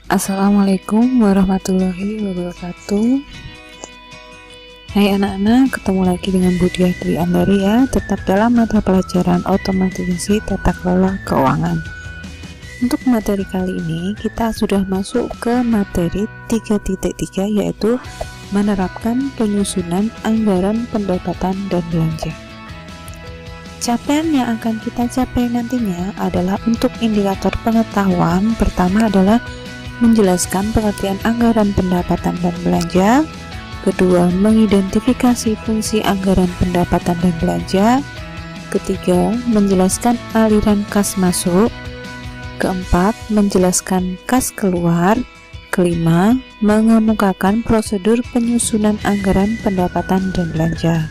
Assalamualaikum warahmatullahi wabarakatuh. Hai anak-anak, ketemu lagi dengan Budiah Dwi Andari ya, tetap dalam mata pelajaran otomatisasi tata kelola keuangan. Untuk materi kali ini kita sudah masuk ke materi 3.3, yaitu menerapkan penyusunan anggaran pendapatan dan belanja. Capaian yang akan kita capai nantinya adalah untuk indikator pengetahuan. Pertama adalah menjelaskan pengertian anggaran pendapatan dan belanja. Kedua, mengidentifikasi fungsi anggaran pendapatan dan belanja. Ketiga, menjelaskan aliran kas masuk. Keempat, menjelaskan kas keluar. Kelima, mengemukakan prosedur penyusunan anggaran pendapatan dan belanja.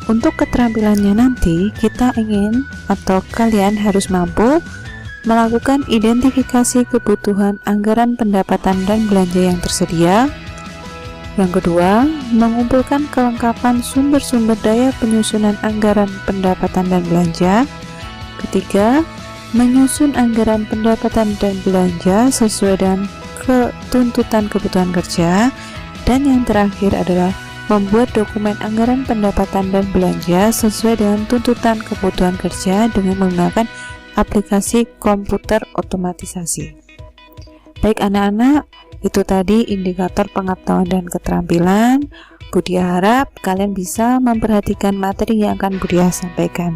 Untuk keterampilannya nanti, kita ingin atau kalian harus mampu melakukan identifikasi kebutuhan anggaran pendapatan dan belanja yang tersedia. Yang kedua, mengumpulkan kelengkapan sumber-sumber daya penyusunan anggaran pendapatan dan belanja. Ketiga, menyusun anggaran pendapatan dan belanja sesuai dengan tuntutan kebutuhan kerja. Dan yang terakhir adalah membuat dokumen anggaran pendapatan dan belanja sesuai dengan tuntutan kebutuhan kerja dengan menggunakan aplikasi komputer otomatisasi. Baik anak-anak, itu tadi indikator pengetahuan dan keterampilan. Budiah harap kalian bisa memperhatikan materi yang akan Budiah sampaikan.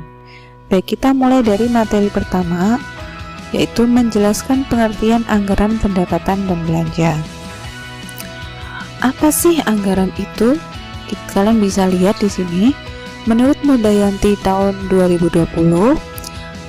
Baik, kita mulai dari materi pertama, yaitu menjelaskan pengertian anggaran pendapatan dan belanja. Apa sih anggaran itu? Kalian bisa lihat di sini. Menurut Mudayanti tahun 2020,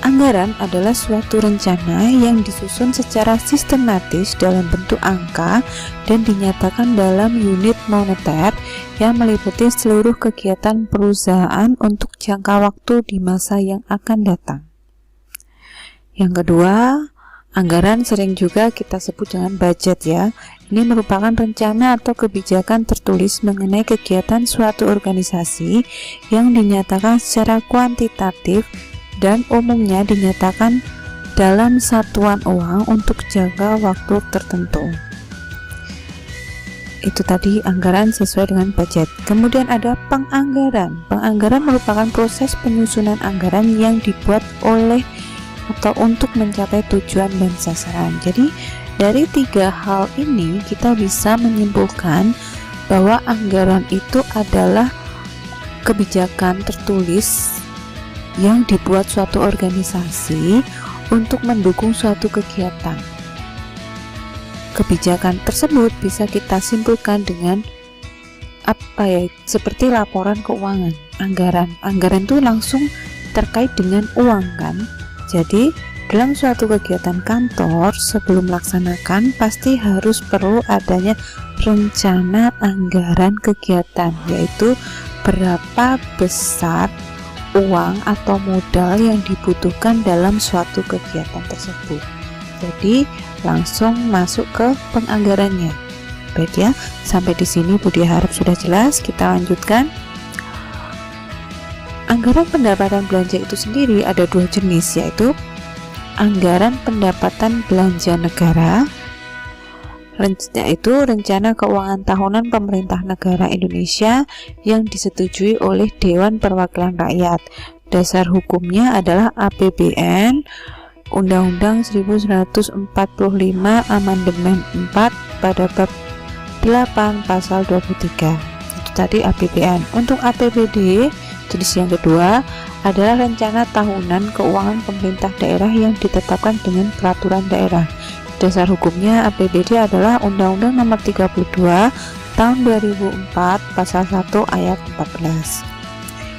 anggaran adalah suatu rencana yang disusun secara sistematis dalam bentuk angka dan dinyatakan dalam unit moneter yang meliputi seluruh kegiatan perusahaan untuk jangka waktu di masa yang akan datang. Yang kedua, anggaran sering juga kita sebut dengan budget ya. Ini merupakan rencana atau kebijakan tertulis mengenai kegiatan suatu organisasi yang dinyatakan secara kuantitatif dan umumnya dinyatakan dalam satuan uang untuk jangka waktu tertentu. Itu tadi anggaran sesuai dengan budget. Kemudian ada penganggaran. Penganggaran merupakan proses penyusunan anggaran yang dibuat oleh atau untuk mencapai tujuan dan sasaran. Jadi dari tiga hal ini kita bisa menyimpulkan bahwa anggaran itu adalah kebijakan tertulis yang dibuat suatu organisasi untuk mendukung suatu kegiatan. Kebijakan tersebut bisa kita simpulkan dengan apa ya, seperti laporan keuangan. Anggaran itu langsung terkait dengan uang kan. Jadi dalam suatu kegiatan kantor sebelum melaksanakan pasti harus perlu adanya rencana anggaran kegiatan, yaitu berapa besar uang atau modal yang dibutuhkan dalam suatu kegiatan tersebut. Jadi langsung masuk ke penganggarannya. Baik ya, sampai di sini Budiah harap sudah jelas. Kita lanjutkan. Anggaran pendapatan belanja itu sendiri ada dua jenis, yaitu anggaran pendapatan belanja negara, yaitu rencana keuangan tahunan pemerintah negara Indonesia yang disetujui oleh Dewan Perwakilan Rakyat. Dasar hukumnya adalah APBN, Undang-Undang 1945 Amandemen 4 pada bab 8 pasal 23. Itu tadi APBN. Untuk APBD, jenis yang kedua adalah rencana tahunan keuangan pemerintah daerah yang ditetapkan dengan peraturan daerah. Dasar hukumnya APBD adalah Undang-Undang Nomor 32 Tahun 2004 Pasal 1 Ayat 14.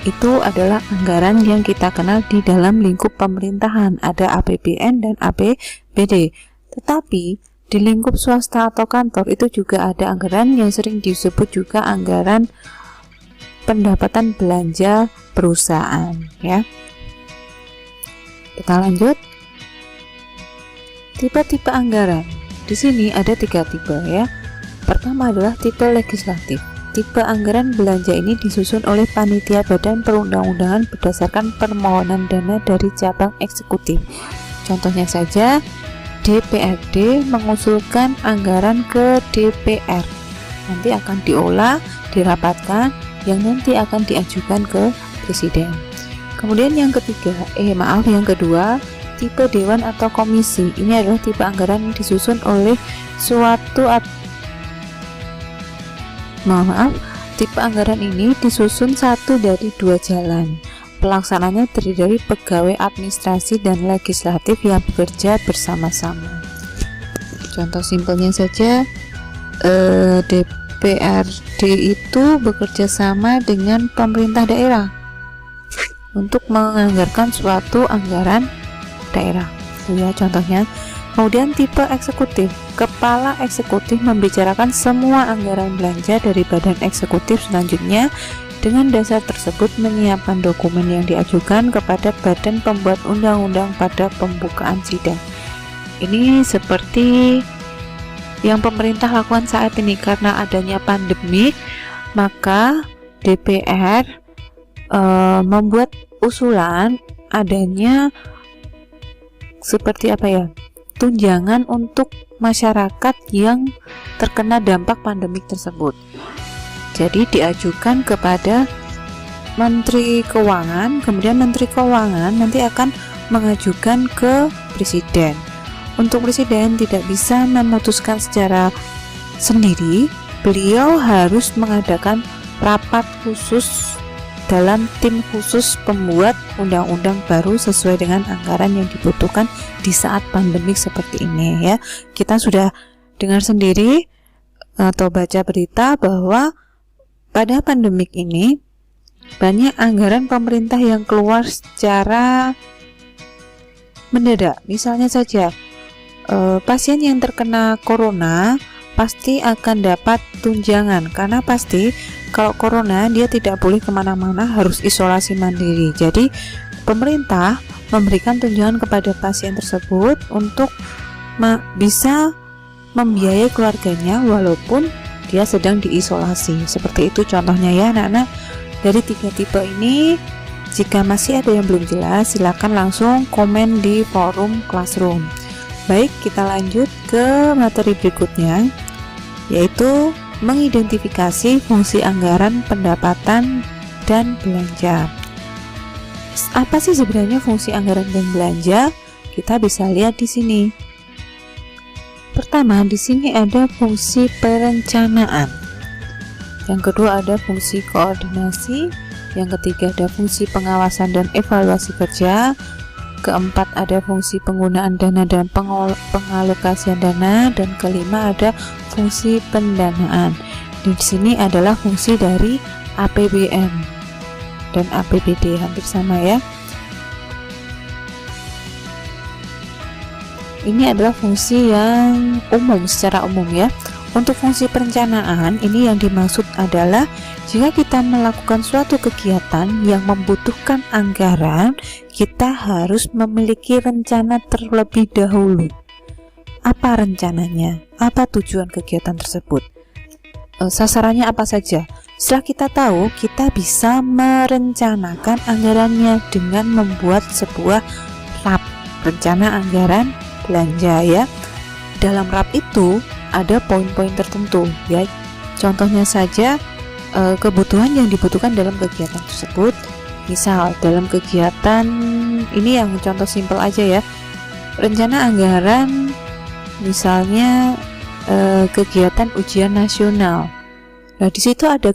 Itu adalah anggaran yang kita kenal di dalam lingkup pemerintahan, ada APBN dan APBD. Tetapi di lingkup swasta atau kantor itu juga ada anggaran yang sering disebut juga anggaran pendapatan belanja perusahaan ya. Kita lanjut. Tipe-tipe anggaran. Di sini ada 3 tipe ya. Pertama adalah tipe legislatif. Tipe anggaran belanja ini disusun oleh panitia badan perundang-undangan berdasarkan permohonan dana dari cabang eksekutif. Contohnya saja DPRD mengusulkan anggaran ke DPR, nanti akan diolah, dirapatkan, yang nanti akan diajukan ke presiden. Kemudian yang kedua, tipe dewan atau komisi. Ini adalah tipe anggaran yang disusun oleh tipe anggaran ini disusun satu dari dua jalan. Pelaksananya terdiri dari pegawai administrasi dan legislatif yang bekerja bersama-sama. Contoh simpelnya saja, DPRD itu bekerja sama dengan pemerintah daerah untuk menganggarkan suatu anggaran daerah. Ya, contohnya. Kemudian tipe eksekutif. Kepala eksekutif membicarakan semua anggaran belanja dari badan eksekutif selanjutnya. Dengan dasar tersebut menyiapkan dokumen yang diajukan kepada badan pembuat undang-undang pada pembukaan sidang. Ini seperti yang pemerintah lakukan saat ini. Karena adanya pandemik, maka DPR membuat usulan adanya seperti tunjangan untuk masyarakat yang terkena dampak pandemik tersebut. Jadi diajukan kepada Menteri Keuangan, kemudian Menteri Keuangan nanti akan mengajukan ke Presiden. Untuk Presiden tidak bisa memutuskan secara sendiri, beliau harus mengadakan rapat khusus dalam tim khusus pembuat undang-undang baru sesuai dengan anggaran yang dibutuhkan di saat pandemik seperti ini ya. Kita sudah dengar sendiri atau baca berita bahwa pada pandemik ini banyak anggaran pemerintah yang keluar secara mendadak. Misalnya saja pasien yang terkena corona pasti akan dapat tunjangan, karena pasti kalau corona dia tidak boleh kemana-mana, harus isolasi mandiri. Jadi pemerintah memberikan tunjangan kepada pasien tersebut untuk bisa membiayai keluarganya walaupun dia sedang diisolasi. Seperti itu contohnya ya anak-anak. Dari tiga tipe ini, jika masih ada yang belum jelas, silakan langsung komen di forum Classroom. Baik, kita lanjut ke materi berikutnya, yaitu mengidentifikasi fungsi anggaran pendapatan dan belanja. Apa sih sebenarnya fungsi anggaran dan belanja? Kita bisa lihat di sini. Pertama, di sini ada fungsi perencanaan. Yang kedua ada fungsi koordinasi. Yang ketiga ada fungsi pengawasan dan evaluasi kerja. Keempat ada fungsi penggunaan dana dan pengalokasian dana, dan kelima ada fungsi pendanaan. Di sini adalah fungsi dari APBN dan APBD, hampir sama ya. Ini adalah fungsi yang umum, secara umum ya. Untuk fungsi perencanaan, ini yang dimaksud adalah jika kita melakukan suatu kegiatan yang membutuhkan anggaran, kita harus memiliki rencana terlebih dahulu. Apa rencananya? Apa tujuan kegiatan tersebut? Sasarannya apa saja? Setelah kita tahu, kita bisa merencanakan anggarannya dengan membuat sebuah RAP, rencana anggaran belanja ya. Dalam RAP itu ada poin-poin tertentu ya. Contohnya saja kebutuhan yang dibutuhkan dalam kegiatan tersebut. Misal dalam kegiatan ini yang contoh simpel aja ya, rencana anggaran misalnya kegiatan ujian nasional. Nah di situ ada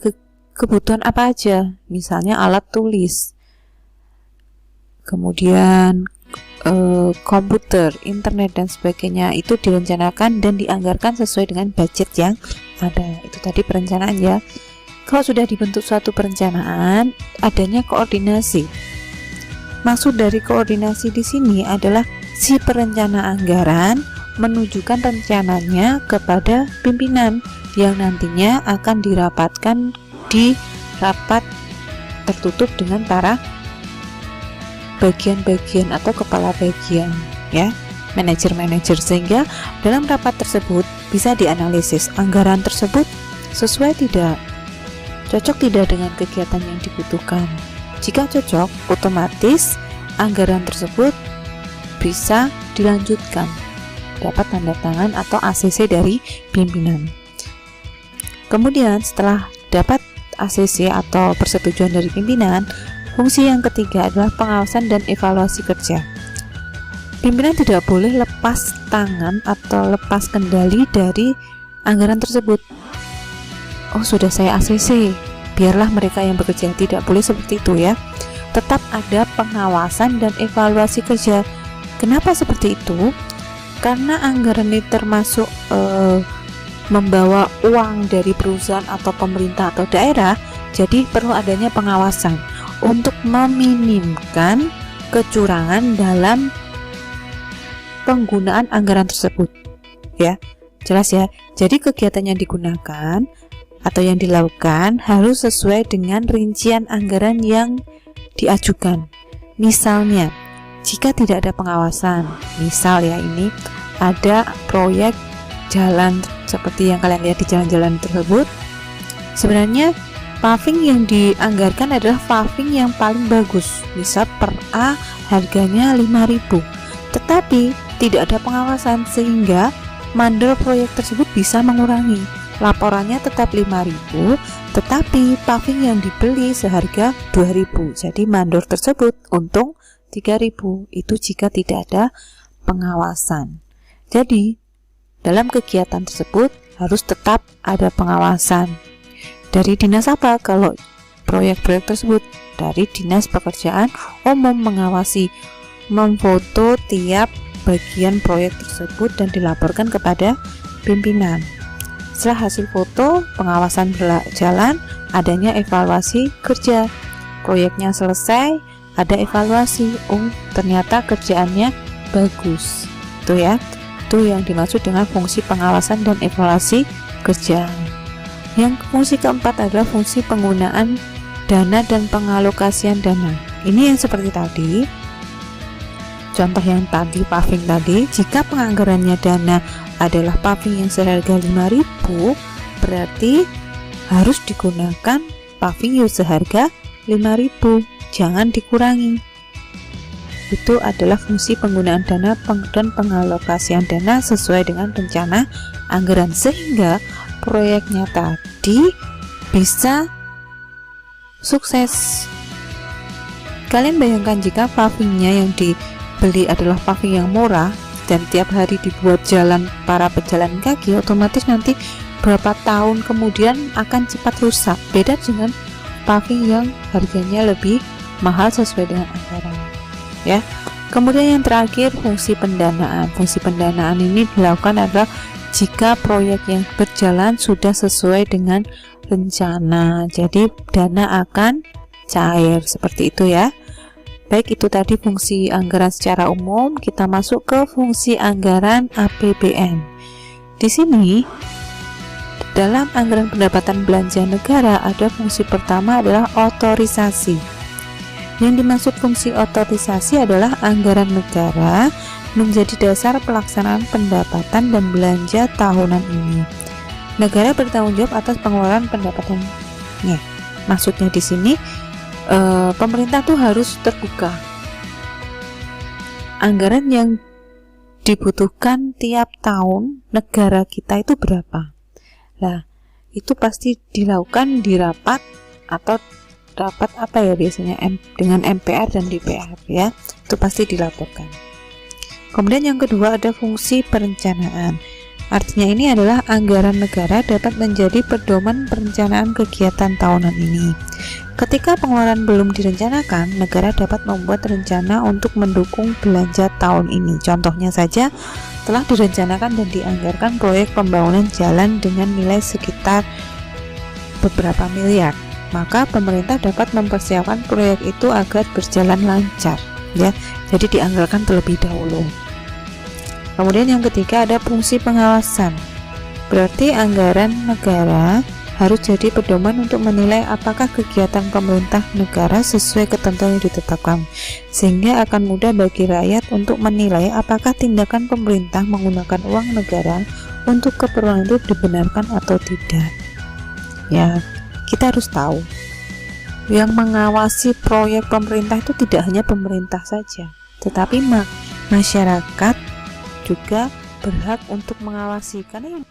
kebutuhan apa aja, misalnya alat tulis, kemudian komputer, internet dan sebagainya. Itu direncanakan dan dianggarkan sesuai dengan budget yang ada. Itu tadi perencanaan ya. Kalau sudah dibentuk suatu perencanaan, adanya koordinasi. Maksud dari koordinasi di sini adalah si perencana anggaran menunjukkan rencananya kepada pimpinan yang nantinya akan dirapatkan di rapat tertutup dengan para bagian-bagian atau kepala bagian ya, manajer-manajer, sehingga dalam rapat tersebut bisa dianalisis anggaran tersebut sesuai tidak, cocok tidak dengan kegiatan yang dibutuhkan. Jika cocok, otomatis anggaran tersebut bisa dilanjutkan. dapat tanda tangan atau ACC dari pimpinan. Kemudian setelah dapat ACC atau persetujuan dari pimpinan, fungsi yang ketiga adalah pengawasan dan evaluasi kerja. Pimpinan tidak boleh lepas tangan atau lepas kendali dari anggaran tersebut. Oh, sudah saya ACC, biarlah mereka yang bekerja. Tidak boleh seperti itu ya. Tetap ada pengawasan dan evaluasi kerja. Kenapa seperti itu? Karena anggaran ini termasuk membawa uang dari perusahaan atau pemerintah atau daerah, jadi perlu adanya pengawasan untuk meminimkan kecurangan dalam penggunaan anggaran tersebut. Ya, jelas ya. Jadi kegiatan yang digunakan atau yang dilakukan harus sesuai dengan rincian anggaran yang diajukan. Misalnya, jika tidak ada pengawasan, misal ya ini ada proyek jalan seperti yang kalian lihat di jalan-jalan tersebut, sebenarnya paving yang dianggarkan adalah paving yang paling bagus, misal per A harganya 5.000, tetapi tidak ada pengawasan sehingga mandor proyek tersebut bisa mengurangi. Laporannya tetap 5.000, tetapi paving yang dibeli seharga 2.000, jadi mandor tersebut untung 3.000. Itu jika tidak ada pengawasan. Jadi dalam kegiatan tersebut harus tetap ada pengawasan. Dari dinas apa? Kalau proyek-proyek tersebut dari Dinas Pekerjaan Umum mengawasi, memfoto tiap bagian proyek tersebut dan dilaporkan kepada pimpinan. Setelah hasil foto, pengawasan berjalan, adanya evaluasi kerja. Proyeknya selesai, ada evaluasi. Oh, ternyata kerjaannya bagus. Itu ya. Itu yang dimaksud dengan fungsi pengawasan dan evaluasi kerja. Yang fungsi keempat adalah fungsi penggunaan dana dan pengalokasian dana. Ini yang seperti tadi. Contoh yang tadi paving tadi, jika penganggarannya dana adalah paving yang seharga 5.000, berarti harus digunakan paving yang seharga 5.000, jangan dikurangi. Itu adalah fungsi penggunaan dana dan pengalokasian dana sesuai dengan rencana anggaran, sehingga proyeknya tadi bisa sukses. Kalian bayangkan jika pavingnya yang dibeli adalah paving yang murah dan tiap hari dibuat jalan para pejalan kaki, otomatis nanti berapa tahun kemudian akan cepat rusak. Beda dengan paving yang harganya lebih mahal sesuai dengan anggaran. Ya. Kemudian yang terakhir, fungsi pendanaan. Fungsi pendanaan ini dilakukan adalah jika proyek yang berjalan sudah sesuai dengan rencana. Jadi dana akan cair seperti itu ya. Baik, itu tadi fungsi anggaran secara umum. Kita masuk ke fungsi anggaran APBN. Di sini dalam anggaran pendapatan belanja negara ada fungsi pertama adalah otorisasi. Yang dimaksud fungsi otorisasi adalah anggaran negara menjadi dasar pelaksanaan pendapatan dan belanja tahunan ini. Negara bertanggung jawab atas pengeluaran pendapatannya. Maksudnya di sini pemerintah tuh harus terbuka. Anggaran yang dibutuhkan tiap tahun negara kita itu berapa? Nah, itu pasti dilakukan di rapat atau rapat apa ya biasanya dengan MPR dan DPR ya. Itu pasti dilaporkan. Kemudian yang kedua ada fungsi perencanaan. Artinya ini adalah anggaran negara dapat menjadi pedoman perencanaan kegiatan tahunan ini. Ketika pengeluaran belum direncanakan, negara dapat membuat rencana untuk mendukung belanja tahun ini. Contohnya saja, telah direncanakan dan dianggarkan proyek pembangunan jalan dengan nilai sekitar beberapa miliar. Maka pemerintah dapat mempersiapkan proyek itu agar berjalan lancar, ya. Jadi dianggarkan terlebih dahulu. Kemudian yang ketiga ada fungsi pengawasan. Berarti anggaran negara harus jadi pedoman untuk menilai apakah kegiatan pemerintah negara sesuai ketentuan yang ditetapkan, sehingga akan mudah bagi rakyat untuk menilai apakah tindakan pemerintah menggunakan uang negara untuk keperluan itu dibenarkan atau tidak. Ya, kita harus tahu yang mengawasi proyek pemerintah itu tidak hanya pemerintah saja, tetapi masyarakat juga berhak untuk mengawasi, karena yang